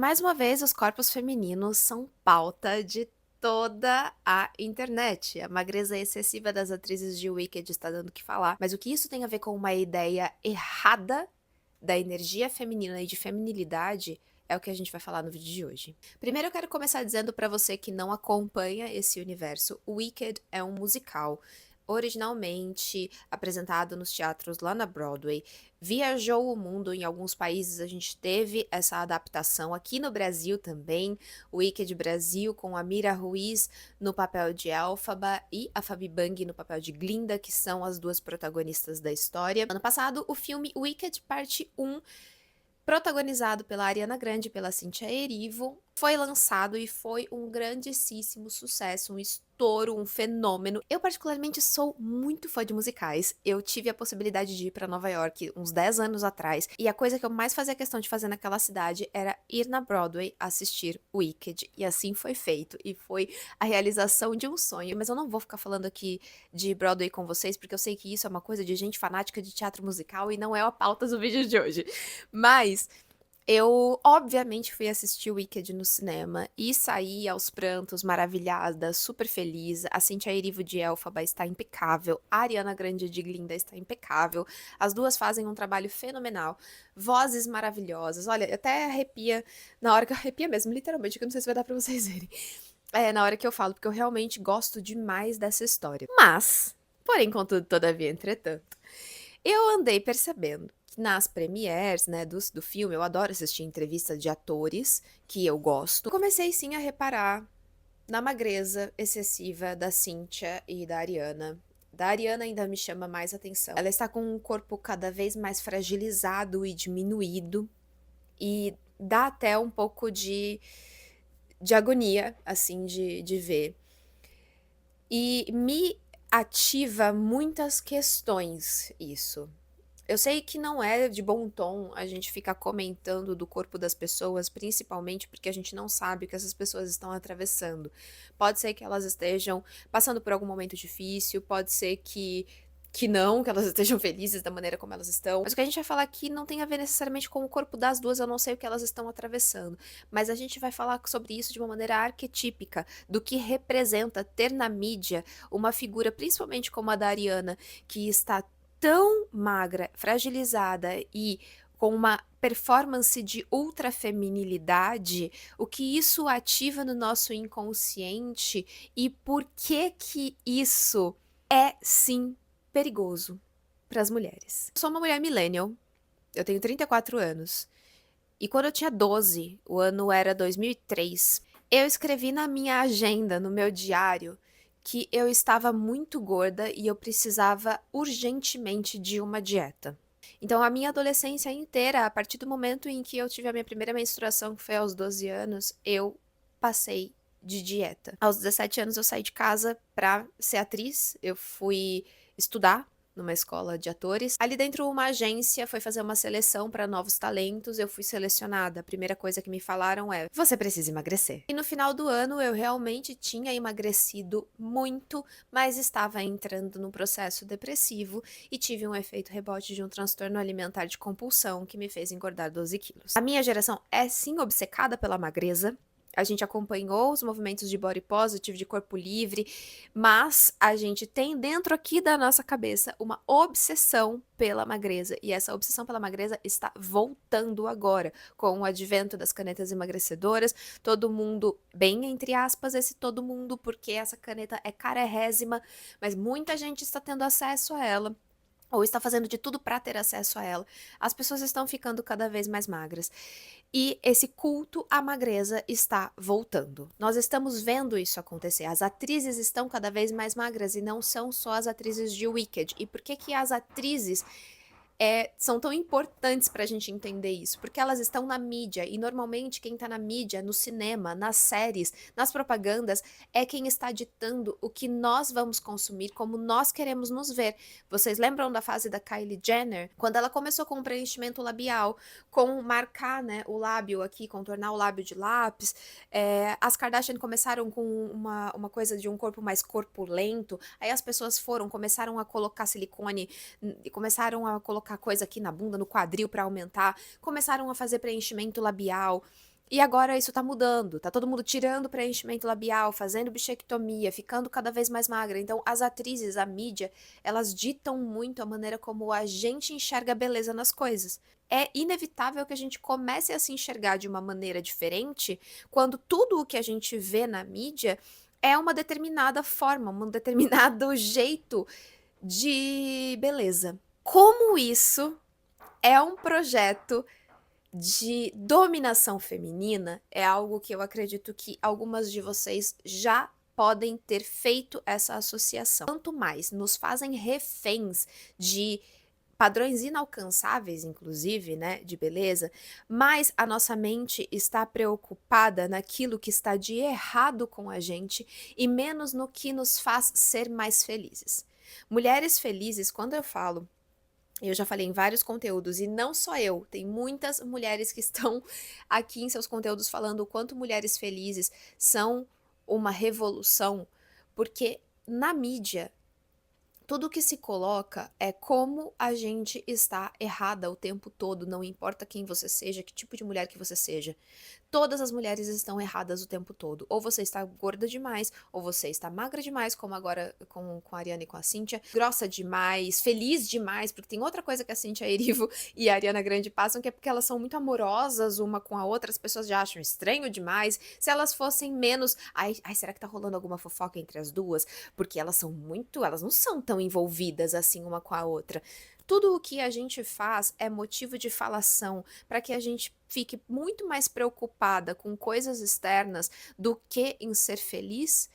Mais uma vez, os corpos femininos são pauta de toda a internet. A magreza excessiva das atrizes de Wicked está dando o que falar, mas o que isso tem a ver com uma ideia errada da energia feminina e de feminilidade é o que a gente vai falar no vídeo de hoje. Primeiro eu quero começar dizendo para você que não acompanha esse universo, Wicked é um musical originalmente apresentado nos teatros lá na Broadway, viajou o mundo em alguns países, a gente teve essa adaptação aqui no Brasil também, o Wicked Brasil com a Mira Ruiz no papel de Elphaba e a Fabi Bang no papel de Glinda, que são as duas protagonistas da história. Ano passado, o filme Wicked Parte 1, protagonizado pela Ariana Grande e pela Cynthia Erivo, foi lançado e foi um grandíssimo sucesso, um estouro, um fenômeno. Eu particularmente sou muito fã de musicais. Eu tive a possibilidade de ir para Nova York uns 10 anos atrás, e a coisa que eu mais fazia questão de fazer naquela cidade era ir na Broadway assistir Wicked, e assim foi feito, e foi a realização de um sonho. Mas eu não vou ficar falando aqui de Broadway com vocês, porque eu sei que isso é uma coisa de gente fanática de teatro musical e não é a pauta do vídeo de hoje. Mas eu, obviamente, fui assistir Wicked no cinema e saí aos prantos, maravilhada, super feliz. A Cynthia Erivo de Elphaba está impecável, a Ariana Grande de Glinda está impecável. As duas fazem um trabalho fenomenal, vozes maravilhosas. Olha, até arrepia, na hora que arrepia mesmo, literalmente, que eu não sei se vai dar pra vocês verem. É, na hora que eu falo, porque eu realmente gosto demais dessa história. Mas, porém, contudo, todavia, entretanto, eu andei percebendo que nas premieres, né, do filme, eu adoro assistir entrevista de atores que eu gosto. Comecei sim a reparar na magreza excessiva da Cynthia e da Ariana. Da Ariana ainda me chama mais atenção. Ela está com um corpo cada vez mais fragilizado e diminuído, e dá até um pouco de agonia, assim, de ver. E me ativa muitas questões isso. Eu sei que não é de bom tom a gente ficar comentando do corpo das pessoas, principalmente porque a gente não sabe o que essas pessoas estão atravessando. Pode ser que elas estejam passando por algum momento difícil, pode ser que não, que elas estejam felizes da maneira como elas estão. Mas o que a gente vai falar aqui não tem a ver necessariamente com o corpo das duas, eu não sei o que elas estão atravessando. Mas a gente vai falar sobre isso de uma maneira arquetípica, do que representa ter na mídia uma figura, principalmente como a da Ariana, que está tão magra, fragilizada e com uma performance de ultra feminilidade, o que isso ativa no nosso inconsciente e por que isso é sim perigoso para as mulheres. Eu sou uma mulher millennial, eu tenho 34 anos, e quando eu tinha 12, o ano era 2003, eu escrevi na minha agenda, no meu diário, que eu estava muito gorda e eu precisava urgentemente de uma dieta. Então, a minha adolescência inteira, a partir do momento em que eu tive a minha primeira menstruação, que foi aos 12 anos, eu passei de dieta. Aos 17 anos, eu saí de casa para ser atriz, eu fui estudar numa escola de atores. Ali dentro, uma agência foi fazer uma seleção para novos talentos, eu fui selecionada. A primeira coisa que me falaram é: você precisa emagrecer. E no final do ano, eu realmente tinha emagrecido muito, mas estava entrando num processo depressivo e tive um efeito rebote de um transtorno alimentar de compulsão que me fez engordar 12 quilos. A minha geração é sim obcecada pela magreza. A gente acompanhou os movimentos de body positive, de corpo livre, mas a gente tem dentro aqui da nossa cabeça uma obsessão pela magreza. E essa obsessão pela magreza está voltando agora, com o advento das canetas emagrecedoras. Todo mundo, bem entre aspas, esse todo mundo, porque essa caneta é carérrima, mas muita gente está tendo acesso a ela, ou está fazendo de tudo para ter acesso a ela. As pessoas estão ficando cada vez mais magras. E esse culto à magreza está voltando. Nós estamos vendo isso acontecer. As atrizes estão cada vez mais magras e não são só as atrizes de Wicked. E por que que as atrizes são tão importantes pra gente entender isso? Porque elas estão na mídia, e normalmente quem tá na mídia, no cinema, nas séries, nas propagandas, é quem está ditando o que nós vamos consumir, como nós queremos nos ver. Vocês lembram da fase da Kylie Jenner? Quando ela começou com o preenchimento labial, com marcar, né, o lábio aqui, contornar o lábio de lápis, as Kardashian começaram com uma coisa de um corpo mais corpulento, aí as pessoas começaram a colocar silicone, e começaram a colocar coisa aqui na bunda, no quadril para aumentar, começaram a fazer preenchimento labial. E agora isso tá mudando, tá todo mundo tirando preenchimento labial, fazendo bichectomia, ficando cada vez mais magra. Então, as atrizes, a mídia, elas ditam muito a maneira como a gente enxerga a beleza nas coisas. É inevitável que a gente comece a se enxergar de uma maneira diferente quando tudo o que a gente vê na mídia é uma determinada forma, um determinado jeito de beleza. Como isso é um projeto de dominação feminina, é algo que eu acredito que algumas de vocês já podem ter feito essa associação. Quanto mais nos fazem reféns de padrões inalcançáveis, inclusive, né, de beleza, mais a nossa mente está preocupada naquilo que está de errado com a gente e menos no que nos faz ser mais felizes. Mulheres felizes, quando eu já falei em vários conteúdos, e não só eu, tem muitas mulheres que estão aqui em seus conteúdos falando o quanto mulheres felizes são uma revolução, porque na mídia tudo que se coloca é como a gente está errada o tempo todo, não importa quem você seja, que tipo de mulher que você seja. Todas as mulheres estão erradas o tempo todo. Ou você está gorda demais, ou você está magra demais, como agora com a Ariana e com a Cíntia, grossa demais, feliz demais, porque tem outra coisa que a Cíntia Erivo e a Ariana Grande passam, que é porque elas são muito amorosas uma com a outra, as pessoas já acham estranho demais. Se elas fossem menos, ai, será que tá rolando alguma fofoca entre as duas? Porque elas não são tão envolvidas assim uma com a outra. Tudo o que a gente faz é motivo de falação para que a gente fique muito mais preocupada com coisas externas do que em ser feliz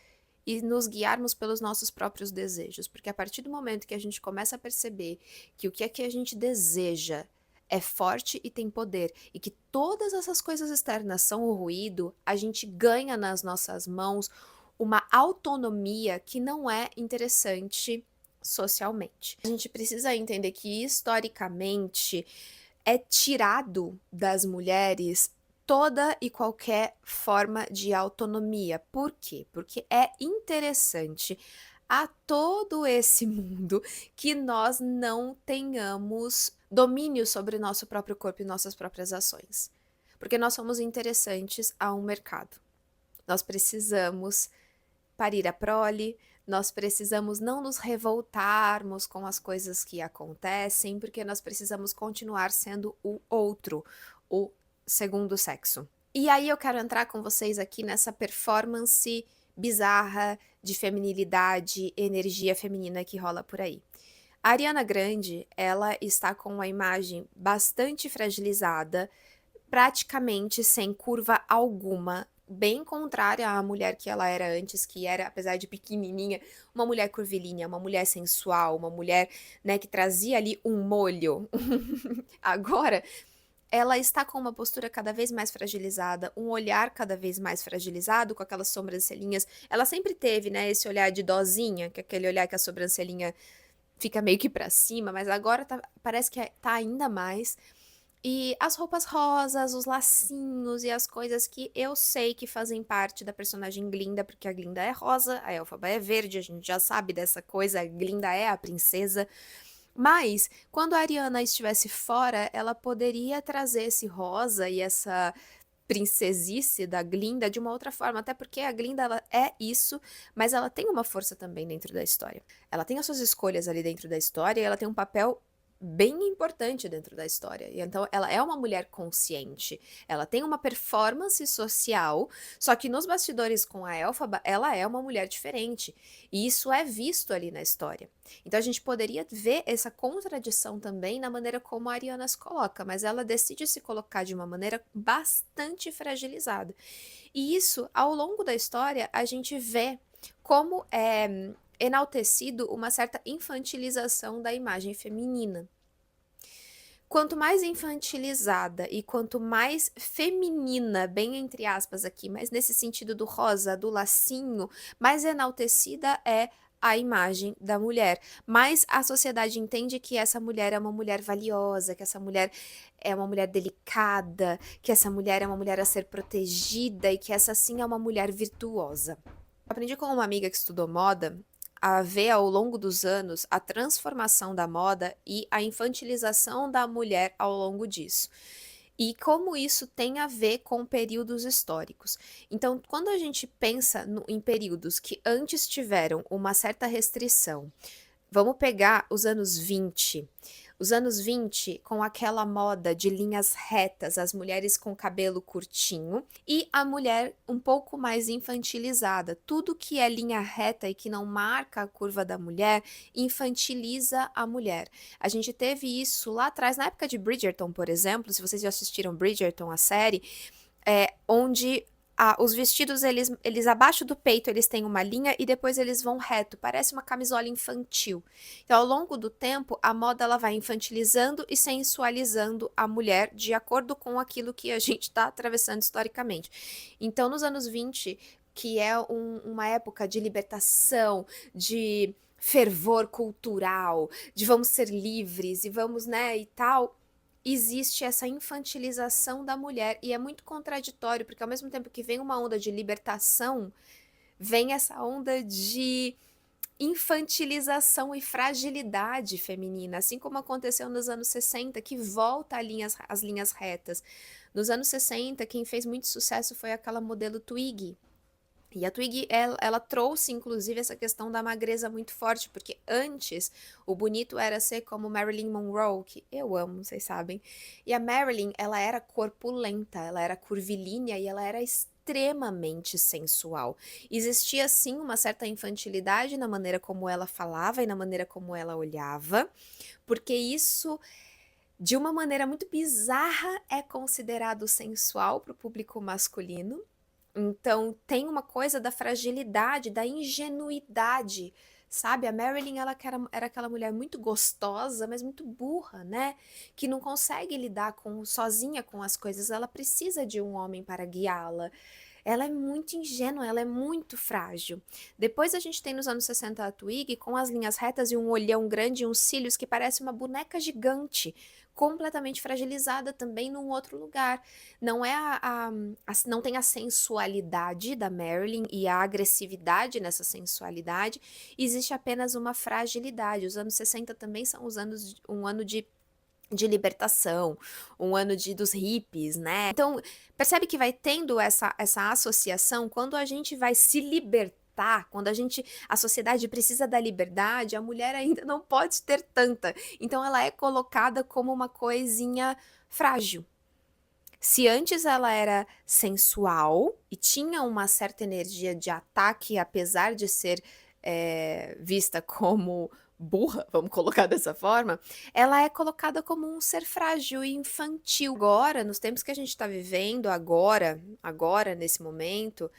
e nos guiarmos pelos nossos próprios desejos, porque a partir do momento que a gente começa a perceber que o que é que a gente deseja é forte e tem poder, e que todas essas coisas externas são o ruído, a gente ganha nas nossas mãos uma autonomia que não é interessante socialmente. A gente precisa entender que historicamente é tirado das mulheres toda e qualquer forma de autonomia. Por quê? Porque é interessante a todo esse mundo que nós não tenhamos domínio sobre nosso próprio corpo e nossas próprias ações. Porque nós somos interessantes a um mercado. Nós precisamos parir a prole, nós precisamos não nos revoltarmos com as coisas que acontecem, porque nós precisamos continuar sendo o outro, o segundo sexo. E aí eu quero entrar com vocês aqui nessa performance bizarra de feminilidade, energia feminina que rola por aí. A Ariana Grande, ela está com uma imagem bastante fragilizada, praticamente sem curva alguma, bem contrária à mulher que ela era antes, que era, apesar de pequenininha, uma mulher curvilínea, uma mulher sensual, uma mulher, né, que trazia ali um molho. Agora, ela está com uma postura cada vez mais fragilizada, um olhar cada vez mais fragilizado, com aquelas sobrancelhinhas. Ela sempre teve, né, esse olhar de dozinha, que é aquele olhar que a sobrancelhinha fica meio que pra cima, mas agora parece que tá ainda mais. E as roupas rosas, os lacinhos e as coisas que eu sei que fazem parte da personagem Glinda, porque a Glinda é rosa, a Elphaba é verde, a gente já sabe dessa coisa, a Glinda é a princesa. Mas, quando a Ariana estivesse fora, ela poderia trazer esse rosa e essa princesice da Glinda de uma outra forma, até porque a Glinda ela é isso, mas ela tem uma força também dentro da história. Ela tem as suas escolhas ali dentro da história e ela tem um papel bem importante dentro da história. E então ela é uma mulher consciente. Ela tem uma performance social, só que nos bastidores com a Elphaba, ela é uma mulher diferente. E isso é visto ali na história. Então a gente poderia ver essa contradição também na maneira como a Ariana se coloca, mas ela decide se colocar de uma maneira bastante fragilizada. E isso, ao longo da história, a gente vê como é enaltecido uma certa infantilização da imagem feminina. Quanto mais infantilizada e quanto mais feminina, bem entre aspas aqui, mas nesse sentido do rosa, do lacinho, mais enaltecida é a imagem da mulher. Mais a sociedade entende que essa mulher é uma mulher valiosa, que essa mulher é uma mulher delicada, que essa mulher é uma mulher a ser protegida e que essa sim é uma mulher virtuosa. Aprendi com uma amiga que estudou moda a ver ao longo dos anos a transformação da moda e a infantilização da mulher ao longo disso. e como isso tem a ver com períodos históricos. Então, quando a gente pensa em períodos que antes tiveram uma certa restrição, vamos pegar os anos 20. Os anos 20, com aquela moda de linhas retas, as mulheres com cabelo curtinho e a mulher um pouco mais infantilizada. Tudo que é linha reta e que não marca a curva da mulher infantiliza a mulher. A gente teve isso lá atrás, na época de Bridgerton, por exemplo. Se vocês já assistiram Bridgerton, a série, onde os vestidos, eles abaixo do peito, eles têm uma linha e depois eles vão reto, parece uma camisola infantil. Então, ao longo do tempo, a moda ela vai infantilizando e sensualizando a mulher de acordo com aquilo que a gente está atravessando historicamente. Então, nos anos 20, que é uma época de libertação, de fervor cultural, de vamos ser livres e vamos, né, e tal, existe essa infantilização da mulher e é muito contraditório, porque ao mesmo tempo que vem uma onda de libertação, vem essa onda de infantilização e fragilidade feminina, assim como aconteceu nos anos 60, que volta às linhas retas. Nos anos 60, quem fez muito sucesso foi aquela modelo Twiggy, e a Twiggy, ela trouxe, inclusive, essa questão da magreza muito forte, porque antes o bonito era ser como Marilyn Monroe, que eu amo, vocês sabem. E a Marilyn, ela era corpulenta, ela era curvilínea e ela era extremamente sensual. Existia, sim, uma certa infantilidade na maneira como ela falava e na maneira como ela olhava, porque isso, de uma maneira muito bizarra, é considerado sensual para o público masculino. Então, tem uma coisa da fragilidade, da ingenuidade, sabe? A Marilyn, ela que era aquela mulher muito gostosa, mas muito burra, né? Que não consegue lidar sozinha com as coisas, ela precisa de um homem para guiá-la. Ela é muito ingênua, ela é muito frágil. Depois a gente tem nos anos 60 a Twig com as linhas retas e um olhão grande e uns cílios que parece uma boneca gigante, completamente fragilizada também num outro lugar. Não é não tem a sensualidade da Marilyn e a agressividade nessa sensualidade, existe apenas uma fragilidade. Os anos 60 também são um ano de libertação, um ano dos hippies, né? Então, percebe que vai tendo essa associação quando a gente vai se libertar, quando a sociedade precisa da liberdade, a mulher ainda não pode ter tanta. Então, ela é colocada como uma coisinha frágil. Se antes ela era sensual e tinha uma certa energia de ataque, apesar de ser vista como burra, vamos colocar dessa forma, ela é colocada como um ser frágil e infantil. Agora, nos tempos que a gente está vivendo, agora, nesse momento,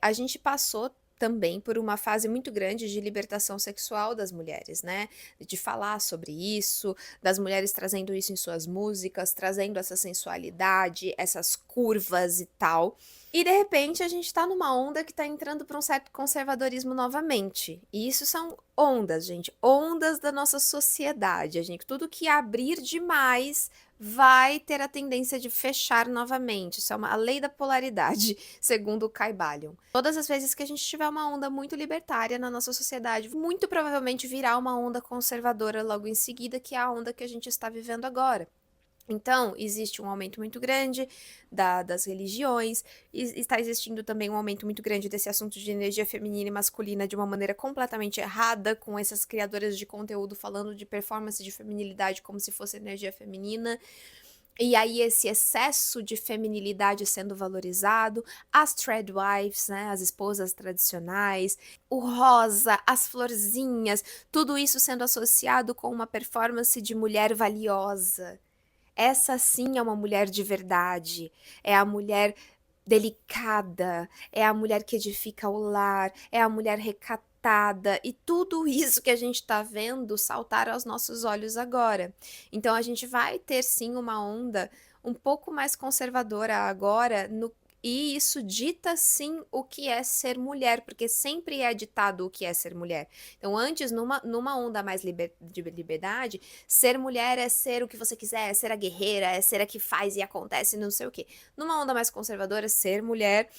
a gente passou também por uma fase muito grande de libertação sexual das mulheres, né? De falar sobre isso, das mulheres trazendo isso em suas músicas, trazendo essa sensualidade, essas curvas e tal. E de repente a gente tá numa onda que tá entrando para um certo conservadorismo novamente. E isso são ondas, gente, ondas da nossa sociedade. A gente, tudo que abrir demais vai ter a tendência de fechar novamente. Isso é a lei da polaridade, segundo o Caibalion. Todas as vezes que a gente tiver uma onda muito libertária na nossa sociedade, muito provavelmente virá uma onda conservadora logo em seguida, que é a onda que a gente está vivendo agora. Então, existe um aumento muito grande das religiões, e está existindo também um aumento muito grande desse assunto de energia feminina e masculina de uma maneira completamente errada, com essas criadoras de conteúdo falando de performance de feminilidade como se fosse energia feminina. E aí esse excesso de feminilidade sendo valorizado, as threadwives, né, as esposas tradicionais, o rosa, as florzinhas, tudo isso sendo associado com uma performance de mulher valiosa. Essa sim é uma mulher de verdade, é a mulher delicada, é a mulher que edifica o lar, é a mulher recatada, e tudo isso que a gente está vendo saltar aos nossos olhos agora. Então a gente vai ter sim uma onda um pouco mais conservadora agora e isso dita sim o que é ser mulher, porque sempre é ditado o que é ser mulher. Então, antes, numa onda mais de liberdade, ser mulher é ser o que você quiser, é ser a guerreira, é ser a que faz e acontece, não sei o quê. Numa onda mais conservadora, ser mulher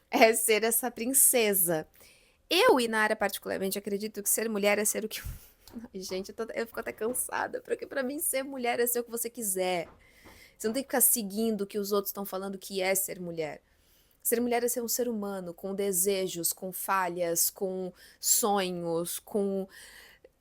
é ser essa princesa. Eu, Inara, particularmente, acredito que ser mulher é ser o que. Ai, gente, eu fico até cansada, porque pra mim ser mulher é ser o que você quiser. Você não tem que ficar seguindo o que os outros estão falando que é ser mulher. Ser mulher é ser um ser humano com desejos, com falhas, com sonhos, com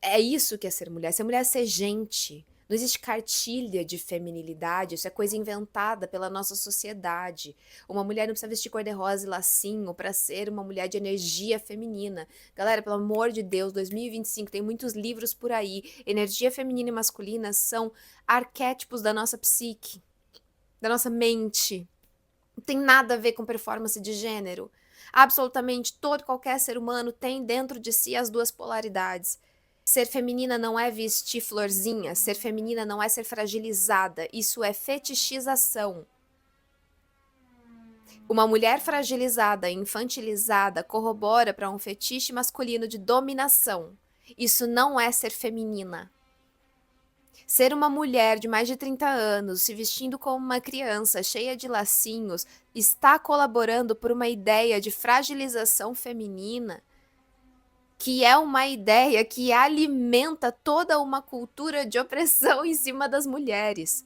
é isso que é ser mulher. Ser mulher é ser gente. Não existe cartilha de feminilidade, isso é coisa inventada pela nossa sociedade. Uma mulher não precisa vestir cor-de-rosa e lacinho para ser uma mulher de energia feminina. Galera, pelo amor de Deus, 2025 tem muitos livros por aí. Energia feminina e masculina são arquétipos da nossa psique, da nossa mente. Não tem nada a ver com performance de gênero. Absolutamente todo qualquer ser humano tem dentro de si as duas polaridades. Ser feminina não é vestir florzinha, ser feminina não é ser fragilizada, isso é fetichização. Uma mulher fragilizada, infantilizada, corrobora para um fetiche masculino de dominação. Isso não é ser feminina. Ser uma mulher de mais de 30 anos, se vestindo como uma criança, cheia de lacinhos, está colaborando por uma ideia de fragilização feminina, que é uma ideia que alimenta toda uma cultura de opressão em cima das mulheres.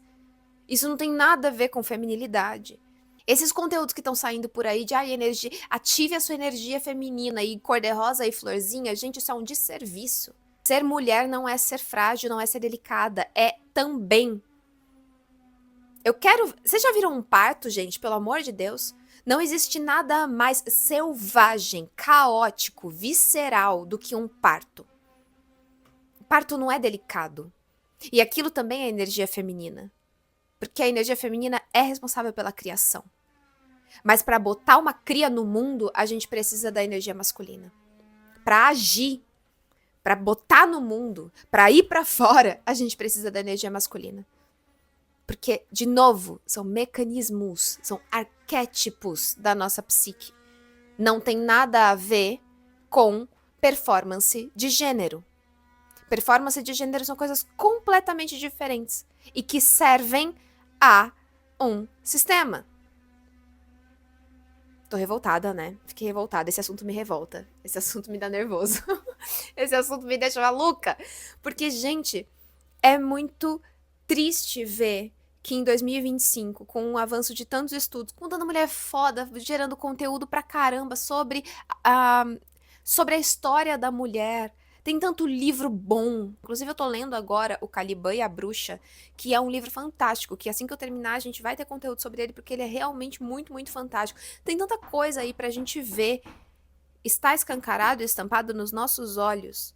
Isso não tem nada a ver com feminilidade. Esses conteúdos que estão saindo por aí de energia, ative a sua energia feminina e cor-de-rosa e florzinha, gente, isso é um desserviço. Ser mulher não é ser frágil, não é ser delicada, é também. Eu quero. Vocês já viram um parto, gente? Pelo amor de Deus. Não existe nada mais selvagem, caótico, visceral do que um parto. O parto não é delicado. E aquilo também é energia feminina. Porque a energia feminina é responsável pela criação. Mas para botar uma cria no mundo, a gente precisa da energia masculina. Para agir, para botar no mundo, para ir para fora, a gente precisa da energia masculina. Porque, de novo, são mecanismos, são arquétipos da nossa psique. Não tem nada a ver com performance de gênero. Performance de gênero são coisas completamente diferentes e que servem a um sistema. Tô revoltada, né? Fiquei revoltada. Esse assunto me revolta. Esse assunto me dá nervoso. Esse assunto me deixa maluca. Porque, gente, é muito triste ver que em 2025, com o avanço de tantos estudos, com tanta mulher foda, gerando conteúdo pra caramba sobre a história da mulher, tem tanto livro bom. Inclusive, eu tô lendo agora o Caliban e a Bruxa, que é um livro fantástico, que assim que eu terminar, a gente vai ter conteúdo sobre ele, porque ele é realmente muito, muito fantástico. Tem tanta coisa aí pra gente ver. Está escancarado e estampado nos nossos olhos.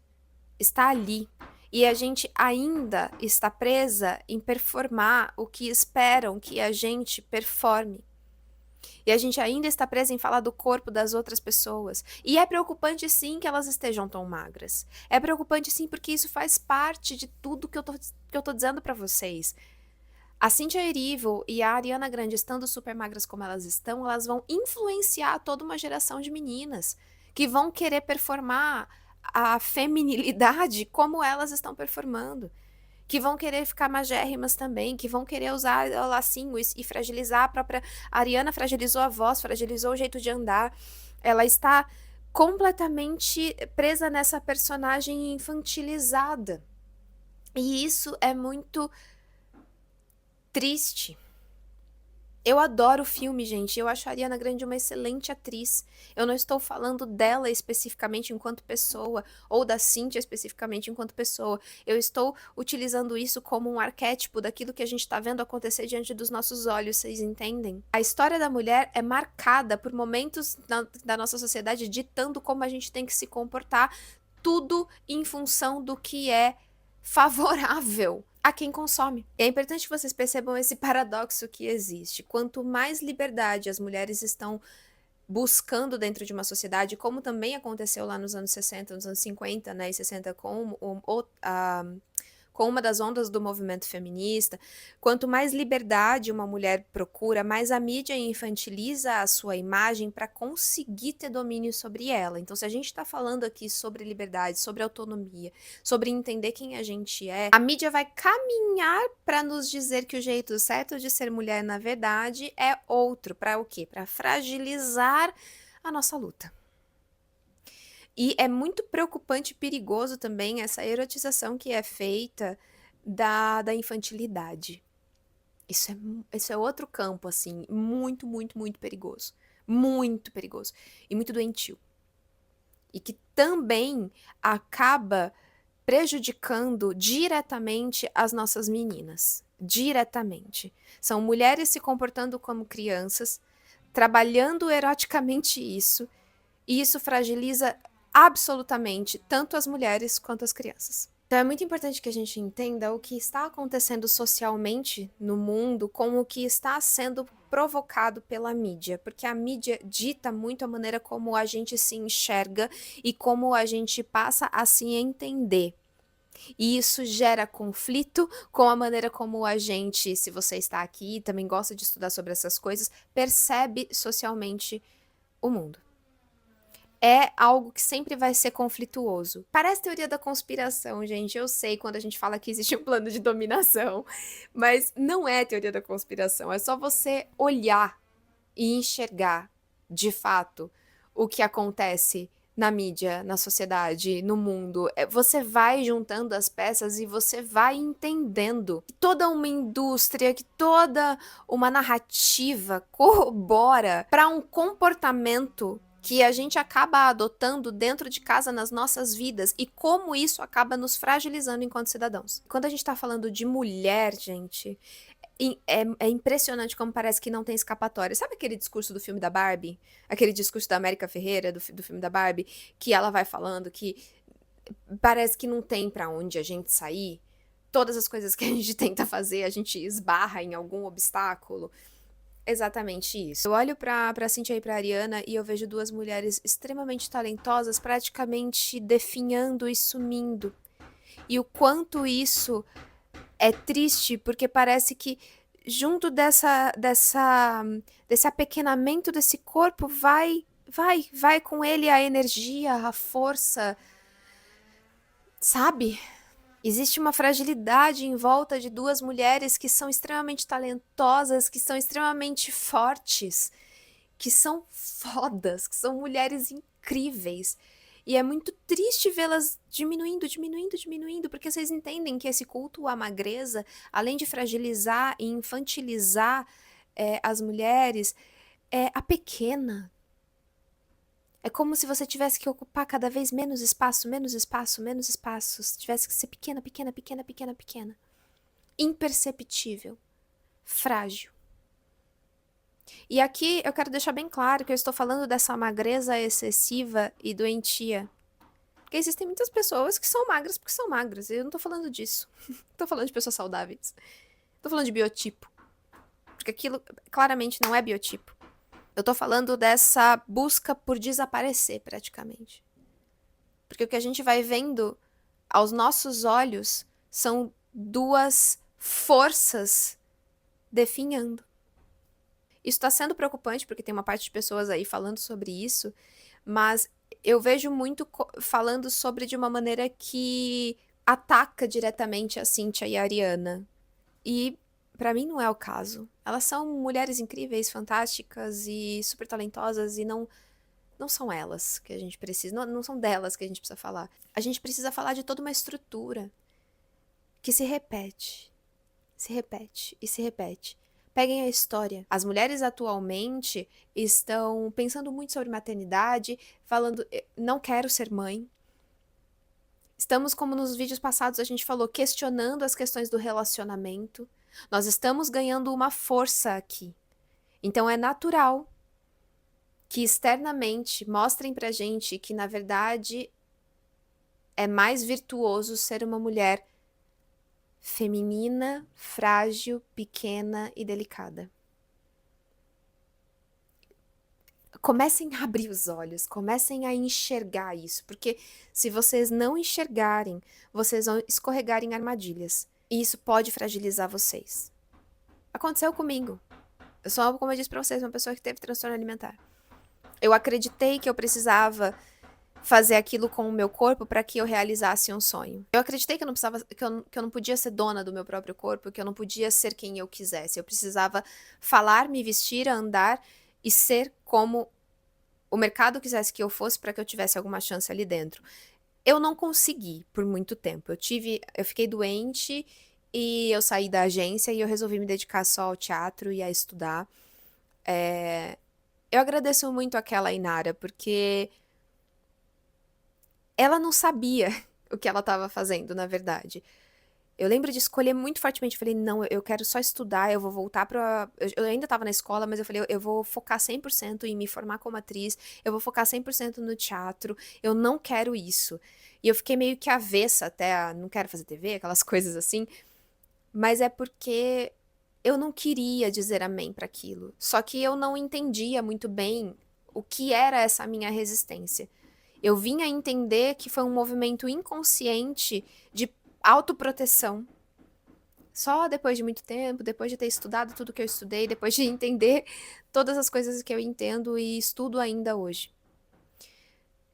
Está ali. E a gente ainda está presa em performar o que esperam que a gente performe. E a gente ainda está presa em falar do corpo das outras pessoas. E é preocupante sim que elas estejam tão magras. É preocupante sim porque isso faz parte de tudo que eu tô dizendo para vocês. A Cynthia Erivo e a Ariana Grande estando super magras como elas estão, elas vão influenciar toda uma geração de meninas que vão querer performar a feminilidade como elas estão performando, que vão querer ficar magérrimas também, que vão querer usar o lacinho e fragilizar a própria. A Ariana fragilizou a voz, fragilizou o jeito de andar. Ela está completamente presa nessa personagem infantilizada. E isso é muito triste. Eu adoro o filme, gente. Eu acho a Ariana Grande uma excelente atriz. Eu não estou falando dela especificamente enquanto pessoa, ou da Cynthia especificamente enquanto pessoa. Eu estou utilizando isso como um arquétipo daquilo que a gente está vendo acontecer diante dos nossos olhos, vocês entendem? A história da mulher é marcada por momentos da nossa sociedade ditando como a gente tem que se comportar, tudo em função do que é favorável a quem consome. E é importante que vocês percebam esse paradoxo que existe. Quanto mais liberdade as mulheres estão buscando dentro de uma sociedade, como também aconteceu lá nos anos 60, nos anos 50, né, e 60 com uma das ondas do movimento feminista, quanto mais liberdade uma mulher procura, mais a mídia infantiliza a sua imagem para conseguir ter domínio sobre ela. Então, se a gente está falando aqui sobre liberdade, sobre autonomia, sobre entender quem a gente é, a mídia vai caminhar para nos dizer que o jeito certo de ser mulher, na verdade, é outro. Para o quê? Para fragilizar a nossa luta. E é muito preocupante e perigoso também essa erotização que é feita da infantilidade. Isso é outro campo, assim, muito, muito, muito perigoso. Muito perigoso. E muito doentio. E que também acaba prejudicando diretamente as nossas meninas. Diretamente. São mulheres se comportando como crianças, trabalhando eroticamente isso, e isso fragiliza absolutamente tanto as mulheres quanto as crianças. Então é muito importante que a gente entenda o que está acontecendo socialmente no mundo com o que está sendo provocado pela mídia, porque a mídia dita muito a maneira como a gente se enxerga e como a gente passa a se entender. E isso gera conflito com a maneira como a gente, se você está aqui e também gosta de estudar sobre essas coisas, percebe socialmente o mundo. É algo que sempre vai ser conflituoso. Parece teoria da conspiração, gente. Eu sei quando a gente fala que existe um plano de dominação, mas não é teoria da conspiração. É só você olhar e enxergar, de fato, o que acontece na mídia, na sociedade, no mundo. Você vai juntando as peças e você vai entendendo que toda uma indústria, que toda uma narrativa corrobora para um comportamento que a gente acaba adotando dentro de casa nas nossas vidas e como isso acaba nos fragilizando enquanto cidadãos. Quando a gente tá falando de mulher, gente, é impressionante como parece que não tem escapatória. Sabe aquele discurso do filme da Barbie? Aquele discurso da América Ferreira, do filme da Barbie, que ela vai falando que parece que não tem pra onde a gente sair. Todas as coisas que a gente tenta fazer, a gente esbarra em algum obstáculo. Exatamente isso. Eu olho pra Cynthia e pra Ariana e eu vejo duas mulheres extremamente talentosas, praticamente definhando e sumindo. E o quanto isso é triste, porque parece que junto desse apequenamento desse corpo vai com ele a energia, a força, sabe? Existe uma fragilidade em volta de duas mulheres que são extremamente talentosas, que são extremamente fortes, que são fodas, que são mulheres incríveis. E é muito triste vê-las diminuindo, diminuindo, diminuindo, porque vocês entendem que esse culto à magreza, além de fragilizar e infantilizar as mulheres, a pequena. É como se você tivesse que ocupar cada vez menos espaço, menos espaço, menos espaços. Tivesse que ser pequena, pequena, pequena, pequena, pequena. Imperceptível. Frágil. E aqui eu quero deixar bem claro que eu estou falando dessa magreza excessiva e doentia. Porque existem muitas pessoas que são magras porque são magras. E eu não tô falando disso. Tô falando de pessoas saudáveis. Tô falando de biotipo. Porque aquilo claramente não é biotipo. Eu tô falando dessa busca por desaparecer, praticamente. Porque o que a gente vai vendo aos nossos olhos são duas forças definhando. Isso está sendo preocupante, porque tem uma parte de pessoas aí falando sobre isso, mas eu vejo muito falando sobre de uma maneira que ataca diretamente a Cynthia e a Ariana. E pra mim não é o caso. Elas são mulheres incríveis, fantásticas e super talentosas e não são elas que a gente precisa, não são delas que a gente precisa falar. A gente precisa falar de toda uma estrutura que se repete e se repete. Peguem a história. As mulheres atualmente estão pensando muito sobre maternidade, falando, não quero ser mãe. Estamos, como nos vídeos passados a gente falou, questionando as questões do relacionamento. Nós estamos ganhando uma força aqui. Então é natural que externamente mostrem pra gente que, na verdade, é mais virtuoso ser uma mulher feminina, frágil, pequena e delicada. Comecem a abrir os olhos, comecem a enxergar isso, porque se vocês não enxergarem, vocês vão escorregar em armadilhas. E isso pode fragilizar vocês. Aconteceu comigo. Eu sou, como eu disse pra vocês, uma pessoa que teve transtorno alimentar. Eu acreditei que eu precisava fazer aquilo com o meu corpo para que eu realizasse um sonho. Eu acreditei que eu não precisava, que eu não podia ser dona do meu próprio corpo, que eu não podia ser quem eu quisesse. Eu precisava falar, me vestir, andar e ser como o mercado quisesse que eu fosse para que eu tivesse alguma chance ali dentro. Eu não consegui por muito tempo. Eu fiquei doente e eu saí da agência e eu resolvi me dedicar só ao teatro e a estudar. Eu agradeço muito aquela Inara, porque ela não sabia o que ela estava fazendo, na verdade. Eu lembro de escolher muito fortemente, eu falei, não, eu quero só estudar, eu vou voltar pra... Eu ainda estava na escola, mas eu falei, eu vou focar 100% em me formar como atriz, eu vou focar 100% no teatro, eu não quero isso. E eu fiquei meio que avessa até a não quero fazer TV, aquelas coisas assim, mas é porque eu não queria dizer amém para aquilo. Só que eu não entendia muito bem o que era essa minha resistência. Eu vinha a entender que foi um movimento inconsciente de autoproteção. Só depois de muito tempo, depois de ter estudado tudo que eu estudei, depois de entender todas as coisas que eu entendo e estudo ainda hoje.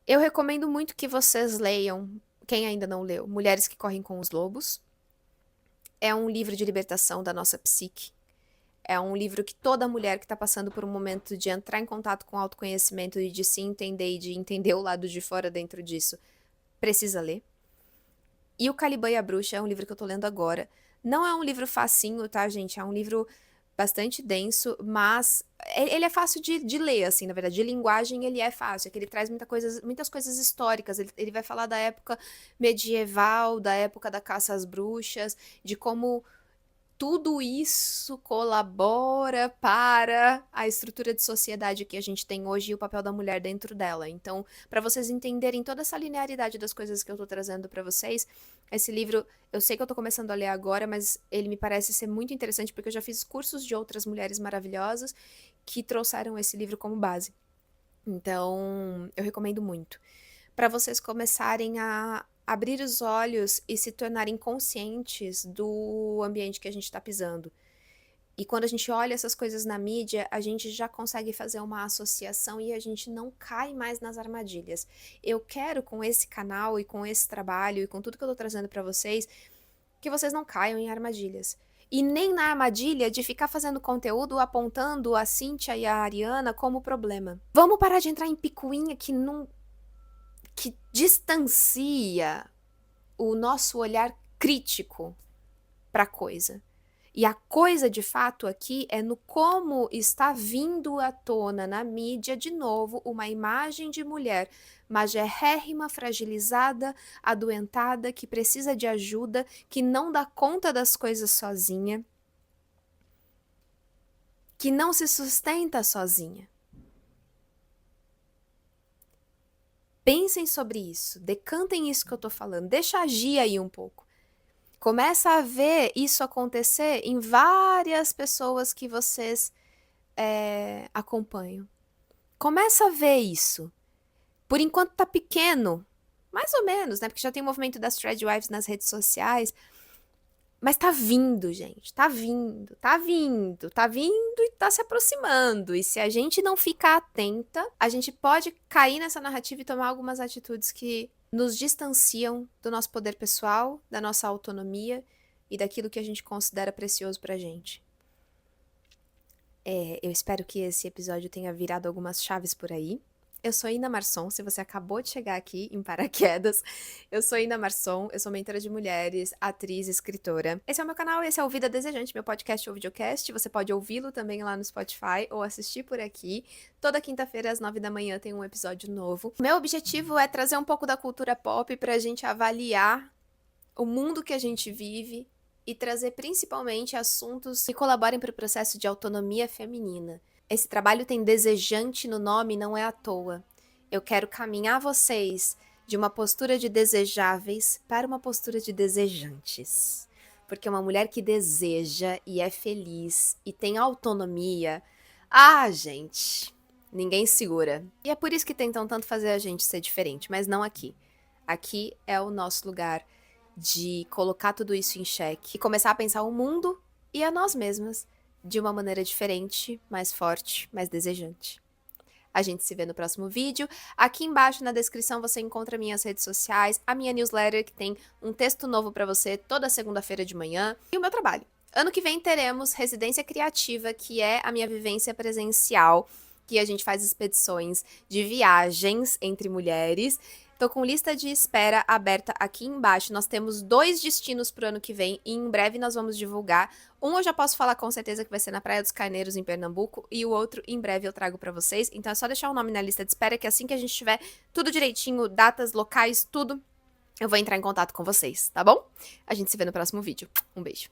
Eu recomendo muito que vocês leiam, quem ainda não leu, Mulheres que Correm com os Lobos. É um livro de libertação da nossa psique. É um livro que toda mulher que está passando por um momento de entrar em contato com o autoconhecimento e de se entender e de entender o lado de fora dentro disso precisa ler. E o Caliban e a Bruxa é um livro que eu tô lendo agora. Não é um livro facinho, tá, gente? É um livro bastante denso, mas ele é fácil de ler, assim, na verdade. De linguagem, ele é fácil, é que ele traz muitas coisas históricas. Ele vai falar da época medieval, da época da caça às bruxas, de como tudo isso colabora para a estrutura de sociedade que a gente tem hoje e o papel da mulher dentro dela. Então, para vocês entenderem toda essa linearidade das coisas que eu tô trazendo para vocês, esse livro, eu sei que eu tô começando a ler agora, mas ele me parece ser muito interessante porque eu já fiz cursos de outras mulheres maravilhosas que trouxeram esse livro como base. Então, eu recomendo muito para vocês começarem a abrir os olhos e se tornarem conscientes do ambiente que a gente está pisando. E quando a gente olha essas coisas na mídia, a gente já consegue fazer uma associação e a gente não cai mais nas armadilhas. Eu quero, com esse canal e com esse trabalho e com tudo que eu tô trazendo para vocês, que vocês não caiam em armadilhas. E nem na armadilha de ficar fazendo conteúdo apontando a Cíntia e a Ariana como problema. Vamos parar de entrar em picuinha que distancia o nosso olhar crítico para a coisa. E a coisa de fato aqui é no como está vindo à tona na mídia de novo uma imagem de mulher magérrima, fragilizada, adoentada, que precisa de ajuda, que não dá conta das coisas sozinha, que não se sustenta sozinha. Pensem sobre isso, decantem isso que eu tô falando, deixa agir aí um pouco. Começa a ver isso acontecer em várias pessoas que vocês acompanham. Começa a ver isso. Por enquanto tá pequeno, mais ou menos, né? Porque já tem o movimento das Threadwives nas redes sociais. Mas tá vindo, gente. Tá vindo, tá vindo, tá vindo e tá se aproximando. E se a gente não ficar atenta, a gente pode cair nessa narrativa e tomar algumas atitudes que nos distanciam do nosso poder pessoal, da nossa autonomia e daquilo que a gente considera precioso pra gente. Eu espero que esse episódio tenha virado algumas chaves por aí. Eu sou Ina Marçom, se você acabou de chegar aqui em paraquedas, eu sou Ina Marçom, eu sou mentora de mulheres, atriz, escritora. Esse é o meu canal, esse é o Vida Desejante, meu podcast ou videocast, você pode ouvi-lo também lá no Spotify ou assistir por aqui. Toda quinta-feira às 9 da manhã tem um episódio novo. Meu objetivo é trazer um pouco da cultura pop pra gente avaliar o mundo que a gente vive e trazer principalmente assuntos que colaborem para o processo de autonomia feminina. Esse trabalho tem desejante no nome, não é à toa. Eu quero caminhar vocês de uma postura de desejáveis para uma postura de desejantes. Porque uma mulher que deseja e é feliz e tem autonomia, gente, ninguém segura. E é por isso que tentam tanto fazer a gente ser diferente, mas não aqui. Aqui é o nosso lugar de colocar tudo isso em xeque e começar a pensar o mundo e a nós mesmas de uma maneira diferente, mais forte, mais desejante. A gente se vê no próximo vídeo. Aqui embaixo na descrição você encontra minhas redes sociais, a minha newsletter que tem um texto novo para você toda segunda-feira de manhã e o meu trabalho. Ano que vem teremos Residência Criativa, que é a minha vivência presencial que a gente faz expedições de viagens entre mulheres. Tô com lista de espera aberta aqui embaixo. Nós temos 2 destinos pro ano que vem e em breve nós vamos divulgar. Um eu já posso falar com certeza que vai ser na Praia dos Carneiros, em Pernambuco, e o outro em breve eu trago pra vocês. Então é só deixar o nome na lista de espera que assim que a gente tiver tudo direitinho, datas, locais, tudo, eu vou entrar em contato com vocês, tá bom? A gente se vê no próximo vídeo. Um beijo.